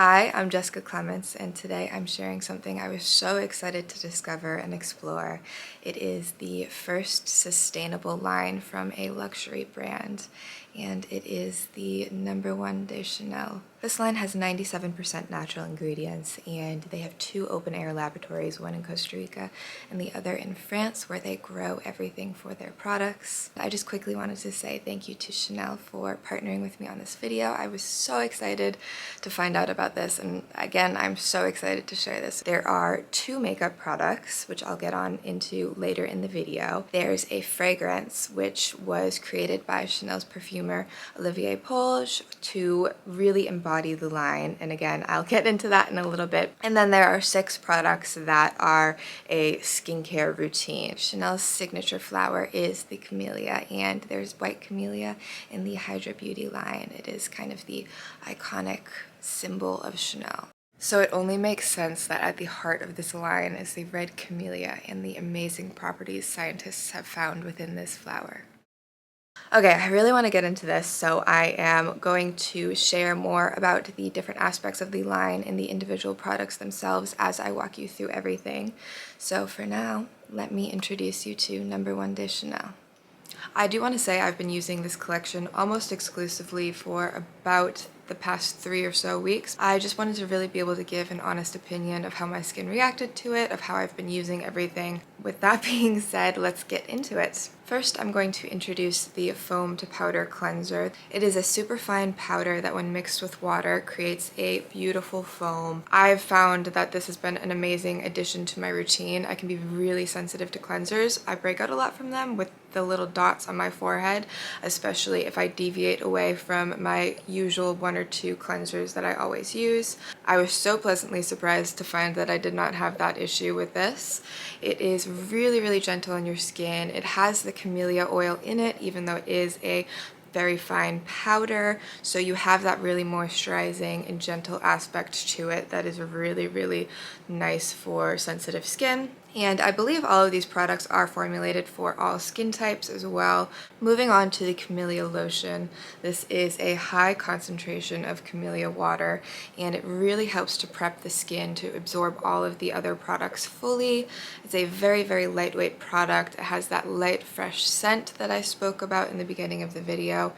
Hi, I'm Jessica Clements, and today I'm sharing something I was so excited to discover and explore. It is the first sustainable line from a luxury brand, and it is the No. 1 de Chanel. This line has 97% natural ingredients, and they have two open-air laboratories, one in Costa Rica and the other in France, where they grow everything for their products. I just quickly wanted to say thank you to Chanel for partnering with me on this video. I was so excited to find out about this, and again, I'm so excited to share this. There are two makeup products, which I'll get on into later in the video. There's a fragrance, which was created by Chanel's perfumer Olivier Polge to really embody the line, and again, I'll get into that in a little bit. And then there are 6 products that are a skincare routine. Chanel's signature flower is the camellia, and there's white camellia in the Hydra Beauty line. It is kind of the iconic symbol of Chanel. So it only makes sense that at the heart of this line is the red camellia and the amazing properties scientists have found within this flower. Okay, I really want to get into this, so I am going to share more about the different aspects of the line and the individual products themselves as I walk you through everything. So for now, let me introduce you to No. 1 de Chanel. I do want to say I've been using this collection almost exclusively for about the past 3 or so weeks. I just wanted to really be able to give an honest opinion of how my skin reacted to it, of how I've been using everything. With that being said, let's get into it. First, I'm going to introduce the foam to powder cleanser. It is a super fine powder that when mixed with water creates a beautiful foam. I've found that this has been an amazing addition to my routine. I can be really sensitive to cleansers. I break out a lot from them with the little dots on my forehead, especially if I deviate away from my usual 1 or 2 cleansers that I always use. I was so pleasantly surprised to find that I did not have that issue with this. It is really gentle on your skin. It has the camellia oil in it, even though it is a very fine powder, so you have that really moisturizing and gentle aspect to it that is really nice for sensitive skin. And I believe all of these products are formulated for all skin types as well. Moving on to the Camellia Lotion. This is a high concentration of camellia water, and it really helps to prep the skin to absorb all of the other products fully. It's a very lightweight product. It has that light, fresh scent that I spoke about in the beginning of the video.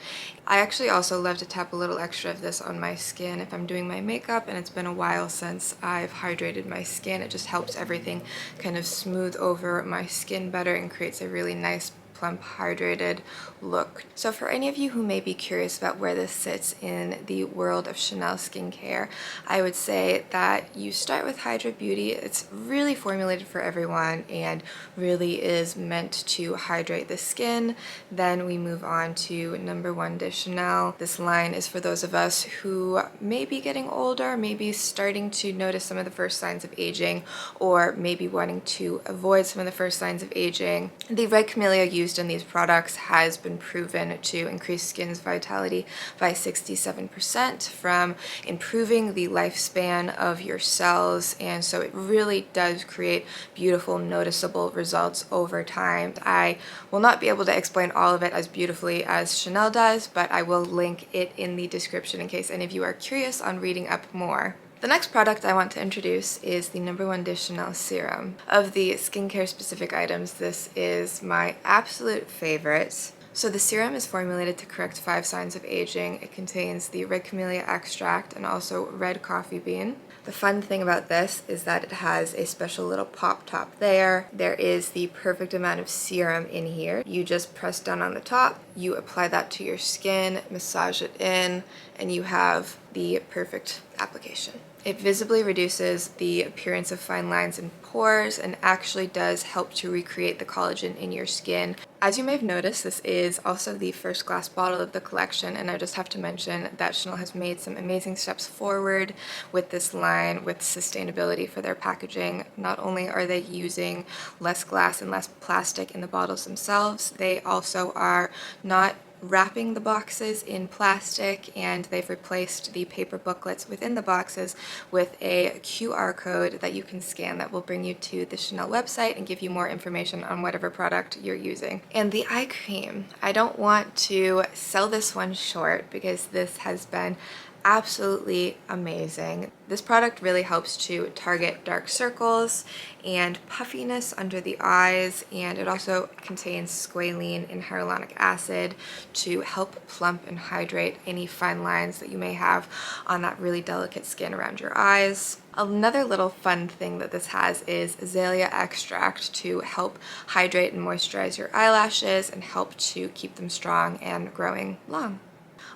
I actually also love to tap a little extra of this on my skin if I'm doing my makeup and it's been a while since I've hydrated my skin. It just helps everything kind of smooth over my skin better and creates a really nice plump, hydrated look. So for any of you who may be curious about where this sits in the world of Chanel skincare, I would say that you start with Hydra Beauty. It's really formulated for everyone and really is meant to hydrate the skin. Then we move on to No. 1 de Chanel. This line is for those of us who may be getting older, maybe starting to notice some of the first signs of aging, or maybe wanting to avoid some of the first signs of aging. The red camellia used in these products has been proven to increase skin's vitality by 67% from improving the lifespan of your cells, and so it really does create beautiful, noticeable results over time. I will not be able to explain all of it as beautifully as Chanel does, but I will link it in the description in case any of you are curious on reading up more. The next product I want to introduce is the No. 1 de Chanel Serum. Of the skincare specific items, this is my absolute favorite. So the serum is formulated to correct 5 signs of aging. It contains the red camellia extract and also red coffee bean. The fun thing about this is that it has a special little pop top there. There is the perfect amount of serum in here. You just press down on the top, you apply that to your skin, massage it in, and you have the perfect application. It visibly reduces the appearance of fine lines and pores and actually does help to recreate the collagen in your skin. As you may have noticed, this is also the first glass bottle of the collection, and I just have to mention that Chanel has made some amazing steps forward with this line with sustainability for their packaging. Not only are they using less glass and less plastic in the bottles themselves, they also are not wrapping the boxes in plastic, and they've replaced the paper booklets within the boxes with a QR code that you can scan that will bring you to the Chanel website and give you more information on whatever product you're using. And the eye cream, I don't want to sell this one short because this has been absolutely amazing. This product really helps to target dark circles and puffiness under the eyes, and it also contains squalene and hyaluronic acid to help plump and hydrate any fine lines that you may have on that really delicate skin around your eyes. Another little fun thing that this has is azalea extract to help hydrate and moisturize your eyelashes and help to keep them strong and growing long.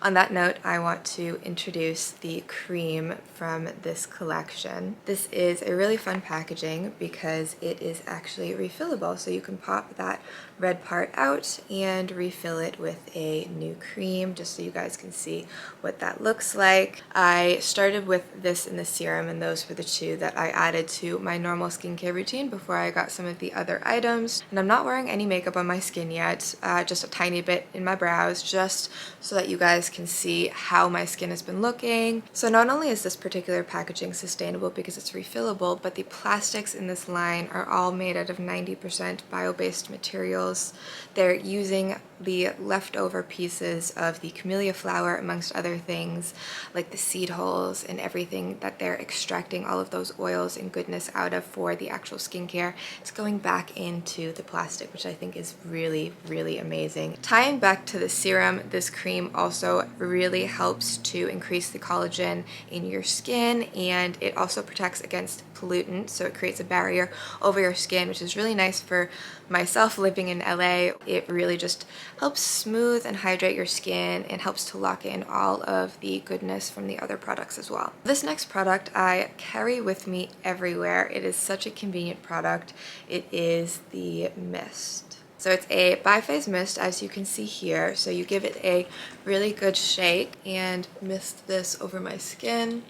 On that note, I want to introduce the cream from this collection. This is a really fun packaging because it is actually refillable, so you can pop that red part out and refill it with a new cream, just so you guys can see what that looks like. I started with this in the serum, and those were the two that I added to my normal skincare routine before I got some of the other items. And I'm not wearing any makeup on my skin yet, just a tiny bit in my brows, just so that you guys can see how my skin has been looking. So not only is this particular packaging sustainable because it's refillable, but the plastics in this line are all made out of 90% bio-based materials. They're using the leftover pieces of the camellia flower, amongst other things, like the seed holes and everything that they're extracting all of those oils and goodness out of for the actual skincare. It's going back into the plastic, which I think is really, really amazing. Tying back to the serum, this cream also really helps to increase the collagen in your skin, and it also protects against pollutants, so it creates a barrier over your skin, which is really nice for myself living in LA. It really just helps smooth and hydrate your skin and helps to lock in all of the goodness from the other products as well. This next product I carry with me everywhere. It is such a convenient product. It is the mist. So it's a biphase mist, as you can see here. So you give it a really good shake and mist this over my skin.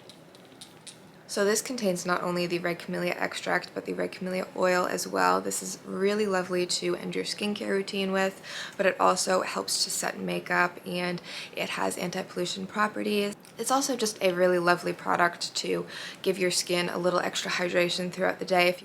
So this contains not only the red camellia extract, but the red camellia oil as well. This is really lovely to end your skincare routine with, but it also helps to set makeup, and it has anti-pollution properties. It's also just a really lovely product to give your skin a little extra hydration throughout the day.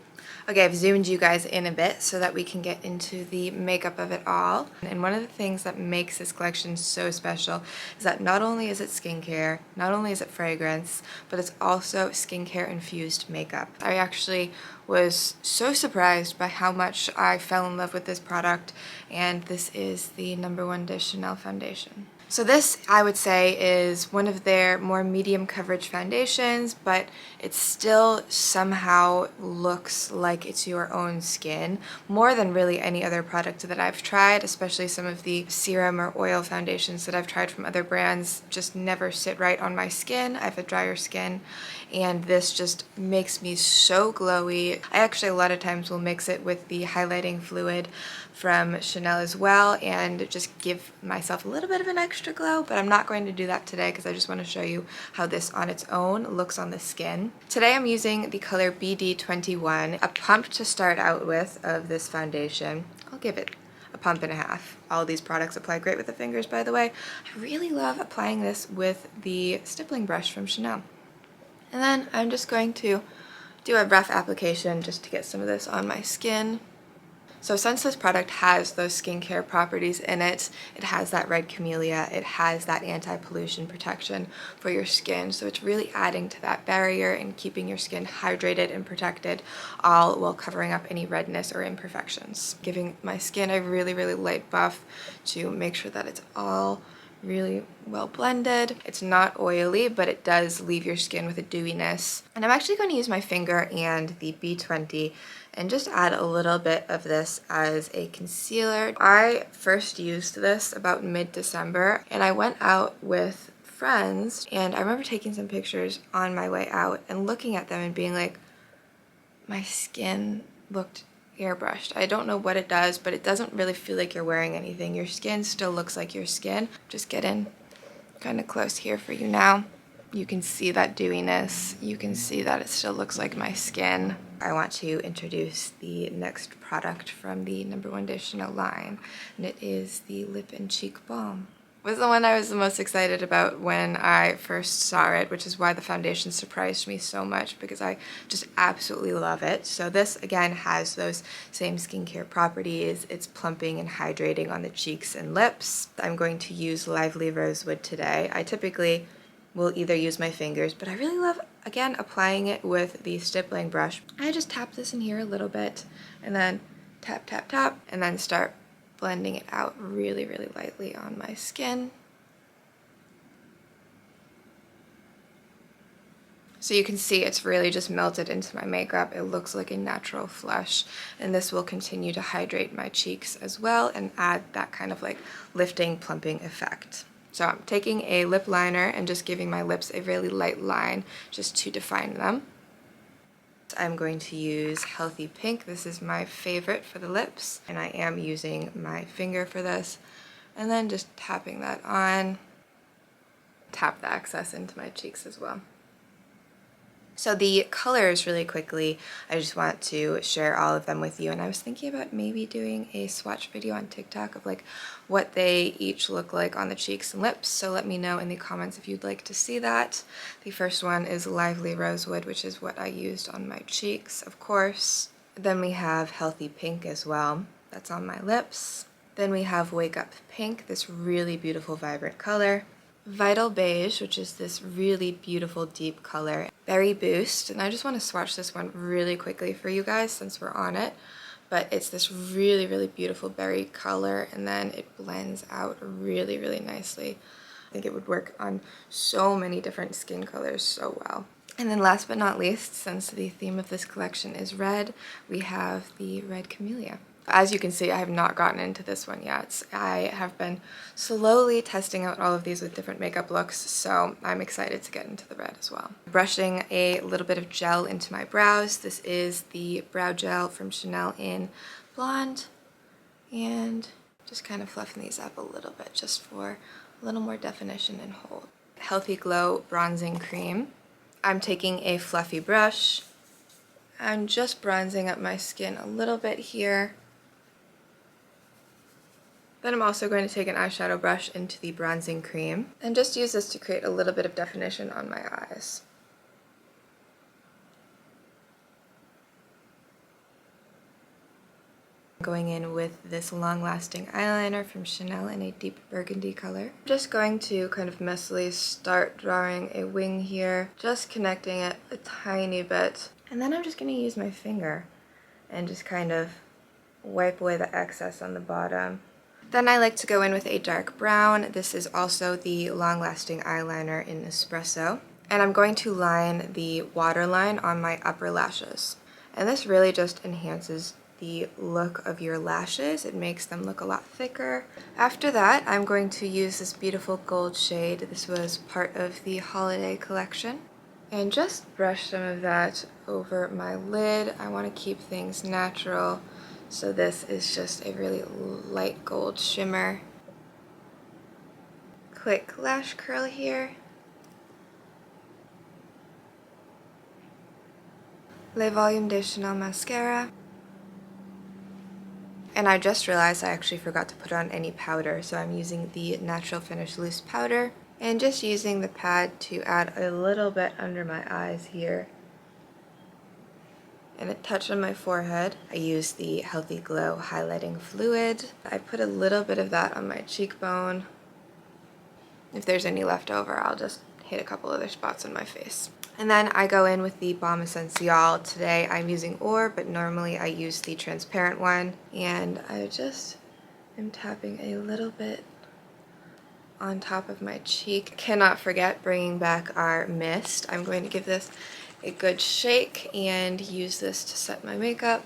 Okay, I've zoomed you guys in a bit so that we can get into the makeup of it all. And one of the things that makes this collection so special is that not only is it skincare, not only is it fragrance, but it's also skincare infused makeup. I actually was so surprised by how much I fell in love with this product, and this is the #1 de Chanel foundation. So this, I would say, is one of their more medium coverage foundations, but it still somehow looks like it's your own skin, more than really any other product that I've tried, especially some of the serum or oil foundations that I've tried from other brands just never sit right on my skin. I have a drier skin, and this just makes me so glowy. I actually a lot of times will mix it with the highlighting fluid from Chanel as well and just give myself a little bit of an extra glow, but I'm not going to do that today because I just want to show you how this on its own looks on the skin. Today I'm using the color BD21, a pump to start out with of this foundation. I'll give it a pump and a half. All of these products apply great with the fingers, by the way. I really love applying this with the stippling brush from Chanel. And then I'm just going to do a rough application just to get some of this on my skin. So since this product has those skincare properties in it, it has that red camellia, it has that anti-pollution protection for your skin, so it's really adding to that barrier and keeping your skin hydrated and protected, all while covering up any redness or imperfections. Giving my skin a really, really light buff to make sure that it's all really well blended. It's not oily, but it does leave your skin with a dewiness. And I'm actually going to use my finger and the B20 and just add a little bit of this as a concealer. I first used this about mid-December, and I went out with friends, and I remember taking some pictures on my way out and looking at them and being like, my skin looked airbrushed. I don't know what it does, but it doesn't really feel like you're wearing anything. Your skin still looks like your skin. Just get in kind of close here for you now. You can see that dewiness. You can see that it still looks like my skin. I want to introduce the next product from the #1 de Chanel line, and it is the Lip and Cheek Balm. Was the one I was the most excited about when I first saw it, which is why the foundation surprised me so much, because I just absolutely love it. So this, again, has those same skincare properties. It's plumping and hydrating on the cheeks and lips. I'm going to use Lively Rosewood today. I typically will either use my fingers, but I really love, again, applying it with the stippling brush. I just tap this in here a little bit and then tap, tap, tap, and then start blending it out really, really lightly on my skin. So you can see it's really just melted into my makeup. It looks like a natural flush, and this will continue to hydrate my cheeks as well and add that kind of like lifting, plumping effect. So I'm taking a lip liner and just giving my lips a really light line just to define them. I'm going to use Healthy Pink. This is my favorite for the lips, and I am using my finger for this. And then just tapping that on. Tap the excess into my cheeks as well. So the colors, really quickly, I just want to share all of them with you, and I was thinking about maybe doing a swatch video on TikTok of like what they each look like on the cheeks and lips, so let me know in the comments if you'd like to see that. The first one is Lively Rosewood, which is what I used on my cheeks, of course. Then we have Healthy Pink as well, that's on my lips. Then we have Wake Up Pink, this really beautiful vibrant color. Vital Beige, which is this really beautiful deep color. Berry Boost, and I just want to swatch this one really quickly for you guys since we're on it, but it's this really, really beautiful berry color, and then it blends out really, really nicely. I think it would work on so many different skin colors so well. And then last but not least, since the theme of this collection is red, we have the Red Camellia. As you can see, I have not gotten into this one yet. I have been slowly testing out all of these with different makeup looks, so I'm excited to get into the red as well. Brushing a little bit of gel into my brows. This is the brow gel from Chanel in Blonde, and just kind of fluffing these up a little bit just for a little more definition and hold. Healthy Glow Bronzing Cream. I'm taking a fluffy brush. I'm just bronzing up my skin a little bit here. Then I'm also going to take an eyeshadow brush into the bronzing cream and just use this to create a little bit of definition on my eyes. Going in with this long-lasting eyeliner from Chanel in a deep burgundy color. I'm just going to kind of messily start drawing a wing here, just connecting it a tiny bit. And then I'm just going to use my finger and just kind of wipe away the excess on the bottom. Then I like to go in with a dark brown. This is also the long-lasting eyeliner in Espresso. And I'm going to line the waterline on my upper lashes. And this really just enhances the look of your lashes. It makes them look a lot thicker. After that, I'm going to use this beautiful gold shade. This was part of the holiday collection. And just brush some of that over my lid. I want to keep things natural. So this is just a really light gold shimmer. Quick lash curl here. Le Volume de Chanel mascara. And I just realized I actually forgot to put on any powder, so I'm using the Natural Finish Loose Powder and just using the pad to add a little bit under my eyes here. And a touch on my forehead. I use the Healthy Glow Highlighting Fluid. I put a little bit of that on my cheekbone. If there's any left over, I'll just hit a couple other spots on my face. And then I go in with the Balm Essential. Today I'm using Or, but normally I use the transparent one. And I just am tapping a little bit on top of my cheek. Cannot forget bringing back our mist. I'm going to give this a good shake and use this to set my makeup.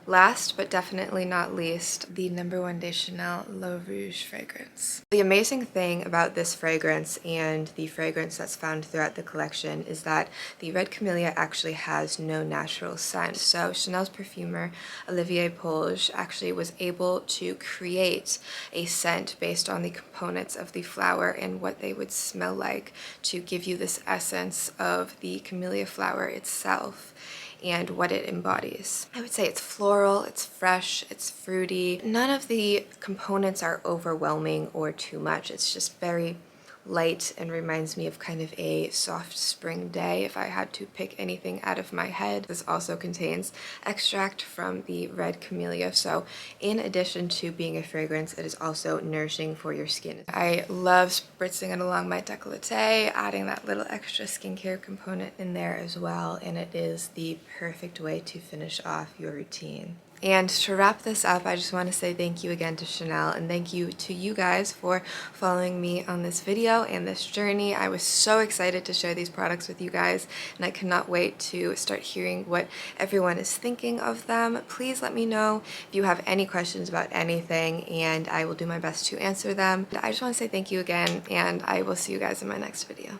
Last but definitely not least, the #1 de Chanel L'Eau Rouge fragrance. The amazing thing about this fragrance and the fragrance that's found throughout the collection is that the Red Camellia actually has no natural scent. So Chanel's perfumer, Olivier Polge, actually was able to create a scent based on the components of the flower and what they would smell like to give you this essence of the camellia flower itself and what it embodies. I would say it's floral, it's fresh, it's fruity. None of the components are overwhelming or too much. It's just very light and reminds me of kind of a soft spring day if I had to pick anything out of my head. This also contains extract from the red camellia, so in addition to being a fragrance, it is also nourishing for your skin. I love spritzing it along my décolleté, adding that little extra skincare component in there as well, and it is the perfect way to finish off your routine. And to wrap this up, I just want to say thank you again to Chanel, and thank you to you guys for following me on this video and this journey. I was so excited to share these products with you guys, and I cannot wait to start hearing what everyone is thinking of them. Please let me know if you have any questions about anything, and I will do my best to answer them. I just want to say thank you again, and I will see you guys in my next video.